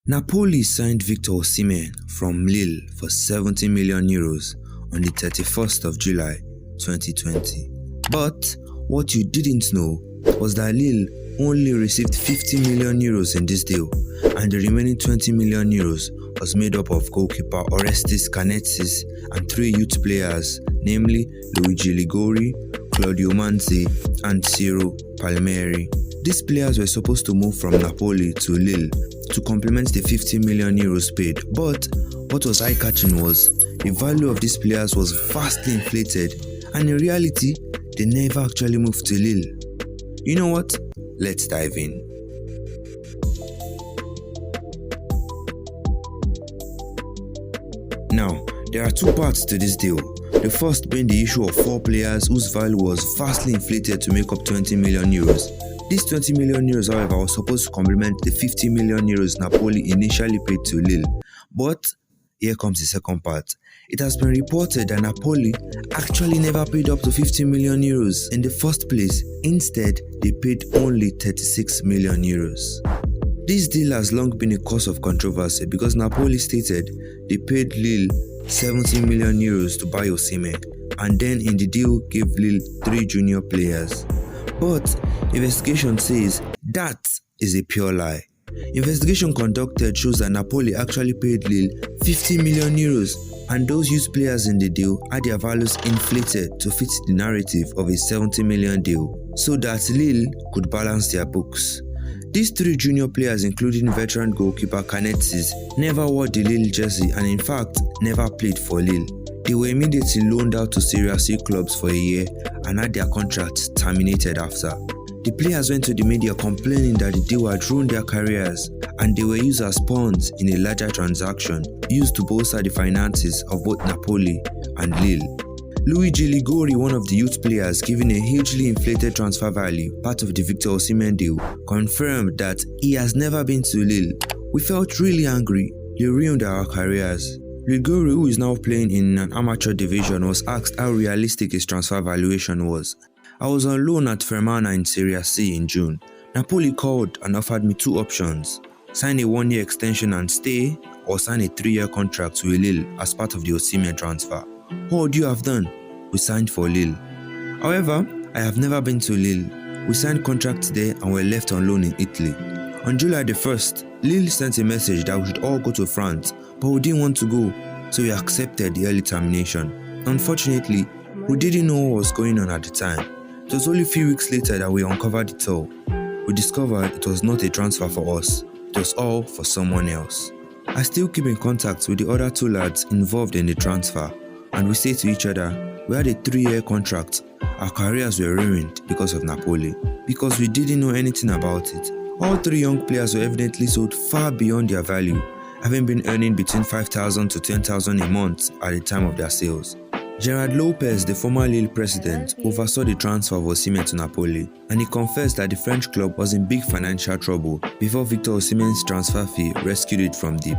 Napoli signed Victor Osimhen from Lille for €70 million on the 31st of July 2020. But what you didn't know was that Lille only received €50 million in this deal, and the remaining €20 million was made up of goalkeeper Orestes Canetzis and 3 youth players, namely Luigi Ligori, Claudio Manzi, and Ciro Palmieri. These players were supposed to move from Napoli to Lille to complement the €50 million paid, but what was eye-catching was the value of these players was vastly inflated, and in reality, they never actually moved to Lille. You know what? Let's dive in. Now, there are 2 parts to this deal. The first being the issue of 4 players whose value was vastly inflated to make up €20 million. These €20 million, however, was supposed to complement the €50 million Napoli initially paid to Lille. But here comes the second part. It has been reported that Napoli actually never paid up to €50 million in the first place. Instead, they paid only €36 million. This deal has long been a cause of controversy because Napoli stated they paid Lille €70 million to buy Osimhen, and then in the deal gave Lille 3 junior players. But investigation says that is a pure lie. Investigation conducted shows that Napoli actually paid Lille €50 million, and those youth players in the deal had their values inflated to fit the narrative of a €70 million deal, so that Lille could balance their books. These 3 junior players, including veteran goalkeeper Canetzis, never wore the Lille jersey and in fact never played for Lille. They were immediately loaned out to Serie C clubs for a year and had their contracts terminated after. The players went to the media complaining that the deal had ruined their careers and they were used as pawns in a larger transaction used to bolster the finances of both Napoli and Lille. Luigi Ligori, one of the youth players given a hugely inflated transfer value, part of the Victor Osimhen deal, confirmed that he has never been to Lille. We felt really angry. They ruined our careers. Ligori, who is now playing in an amateur division, was asked how realistic his transfer valuation was. I was on loan at Fermana in Serie C in June. Napoli called and offered me 2 options: sign a 1-year extension and stay, or sign a 3-year contract with Lille as part of the Osimhen transfer. What would you have done? We signed for Lille. However, I have never been to Lille. We signed contracts there and were left on loan in Italy. On July the 1st, Lille sent a message that we should all go to France, but we didn't want to go, so we accepted the early termination. Unfortunately, we didn't know what was going on at the time. It was only a few weeks later that we uncovered it all. We discovered it was not a transfer for us, it was all for someone else. I still keep in contact with the other 2 lads involved in the transfer, and we say to each other, we had a 3-year contract. Our careers were ruined because of Napoli, because we didn't know anything about it. All 3 young players were evidently sold far beyond their value, having been earning between $5,000 to $10,000 a month at the time of their sales. Gerard Lopez, the former Lille president, oversaw the transfer of Osimhen to Napoli, and he confessed that the French club was in big financial trouble before Victor Osimhen's transfer fee rescued it from deep.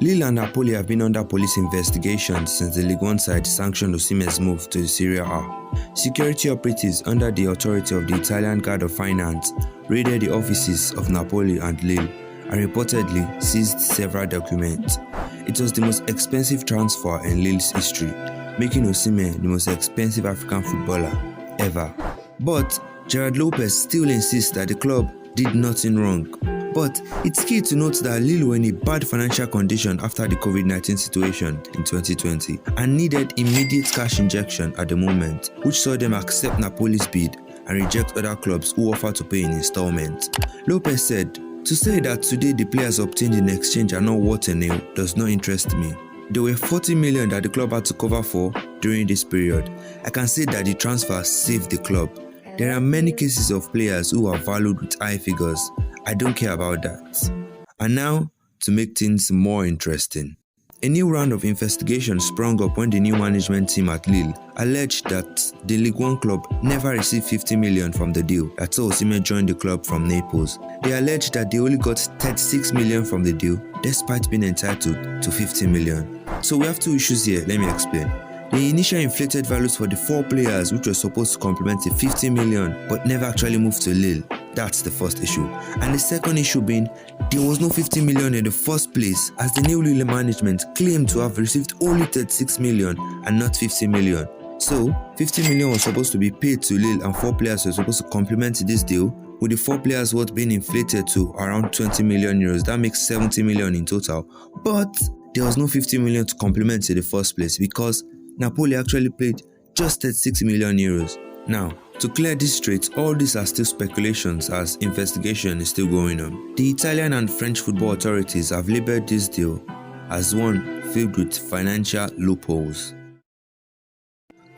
Lille and Napoli have been under police investigations since the Ligue 1 side sanctioned Osimhen's move to the Serie A. Security operatives under the authority of the Italian Guard of Finance raided the offices of Napoli and Lille and reportedly seized several documents. It was the most expensive transfer in Lille's history, making Osimhen the most expensive African footballer ever. But Gerard Lopez still insists that the club did nothing wrong. But it's key to note that Lille were in a bad financial condition after the COVID-19 situation in 2020 and needed immediate cash injection at the moment, which saw them accept Napoli's bid and reject other clubs who offered to pay in installments. Lopez said, "To say that today the players obtained in exchange are not worth a nail does not interest me. There were $40 million that the club had to cover for during this period. I can say that the transfer saved the club. There are many cases of players who are valued with high figures. I don't care about that." And now, to make things more interesting. A new round of investigation sprung up when the new management team at Lille alleged that the Ligue 1 club never received $50 million from the deal that saw Osimhen join the club from Naples. They alleged that they only got $36 million from the deal despite being entitled to $50 million. So we have 2 issues here, let me explain. The initial inflated values for the 4 players which were supposed to complement the 50 million but never actually moved to Lille. That's the first issue. And the second issue being, there was no 50 million in the first place, as the new Lille management claimed to have received only 36 million and not 50 million. So, 50 million was supposed to be paid to Lille and 4 players were supposed to complement this deal, with the 4 players worth being inflated to around 20 million euros. That makes 70 million in total. But there was no 50 million to complement in the first place because Napoli actually paid just 36 million euros. Now, to clear this straight, all these are still speculations as investigation is still going on. The Italian and French football authorities have labeled this deal as one filled with financial loopholes.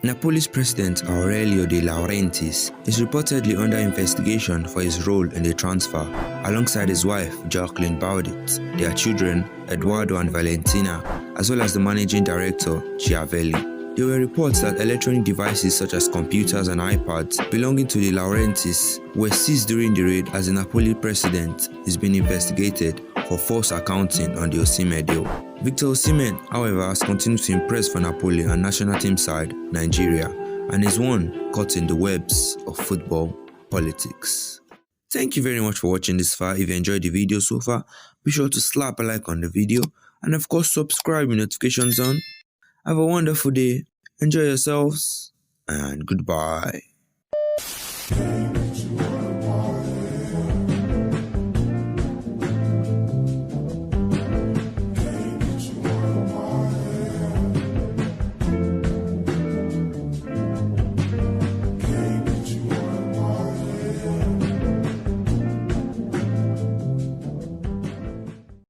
Napoli's president Aurelio De Laurentiis is reportedly under investigation for his role in the transfer, alongside his wife Jacqueline Baudit, their children Eduardo and Valentina, as well as the managing director Chiavelli. There were reports that electronic devices such as computers and iPads belonging to the Laurentiis were seized during the raid, as the Napoli president is being investigated for false accounting on the Osimhen deal. Victor Osimhen, however, has continued to impress for Napoli and national team side Nigeria, and is one caught in the webs of football politics. Thank you very much for watching this far. If you enjoyed the video so far, be sure to slap a like on the video and of course subscribe with notifications on. Have a wonderful day, enjoy yourselves, and goodbye.